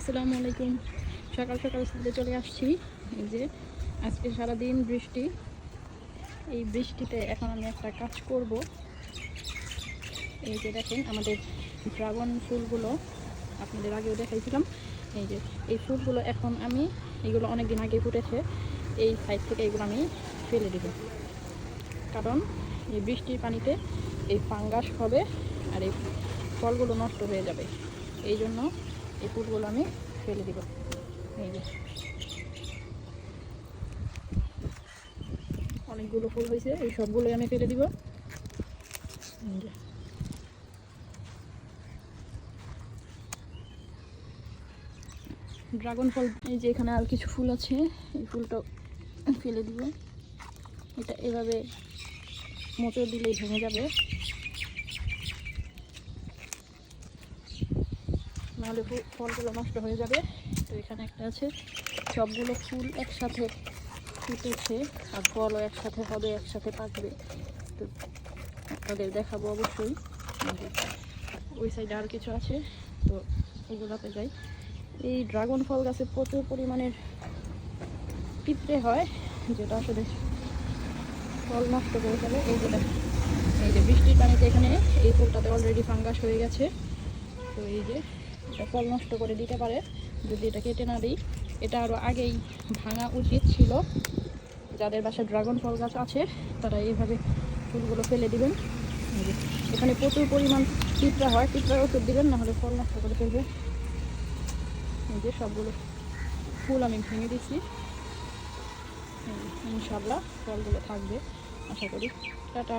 আসসালামু আলাইকুম। সকাল সকাল স্কুলে চলে আসছি। এই যে আজকে সারাদিন বৃষ্টি। এই বৃষ্টিতে এখন আমি একটা কাজ করব। এই যে দেখেন আমাদের ড্রাগন ফুলগুলো আপনাদের আগেও দেখাইছিলাম। এই যে এই ফুলগুলো এখন আমি এগুলো অনেক দিন আগে ফুটেছে, এই সাইড থেকে এগুলো আমি ফেলে দেব, কারণ এই বৃষ্টির পানিতে এই ফাঙ্গাস হবে আর এই ফলগুলো নষ্ট হয়ে যাবে। এই জন্য এই ফুলগুলো আমি ফেলে দিব। এই যে অনেকগুলো ফুল হয়েছে, এই সবগুলোই আমি ফেলে দিব। ড্রাগন ফল, এই যে এখানে আর কিছু ফুল আছে, এই ফুলটা ফেলে দিব। এটা এভাবে মোচড় দিলেই ভেঙে যাবে, নাহলে ফলগুলো নষ্ট হয়ে যাবে। তো এখানে একটা আছে, সবগুলো ফুল একসাথে ফুটেছে আর ফলও একসাথে হবে, একসাথে পাকবে। তো আপনাদের দেখাবো অবশ্যই। ওই সাইডে আর কিছু আছে, তো ওগুলোতে যাই। এই ড্রাগন ফল গাছে প্রচুর পরিমাণের পিঁপড়ে হয়, যেটা আসলে ফল নষ্ট করে ফেলে। এই যে বৃষ্টির পানিতে এখানে এই ফুলটাতে অলরেডি ফাঙ্গাস হয়ে গেছে। তো এই যে এটা ফল নষ্ট করে দিতে পারে যদি এটা কেটে না দিই। এটা আরও আগেই ভাঙা উচিত ছিল। যাদের বাসায় ড্রাগন ফল গাছ আছে তারা এইভাবে ফুলগুলো ফেলে দিবেন। এখানে প্রচুর পরিমাণ পিঁপড়া হয়, পিঁপড়ার ওষুধ দিবেন, নাহলে ফল নষ্ট করে ফেলবে। এই যে সবগুলো ফুল আমি ভেঙে দিচ্ছি, ইনশাআল্লাহ ফলগুলো থাকবে আশা করি। টাটা।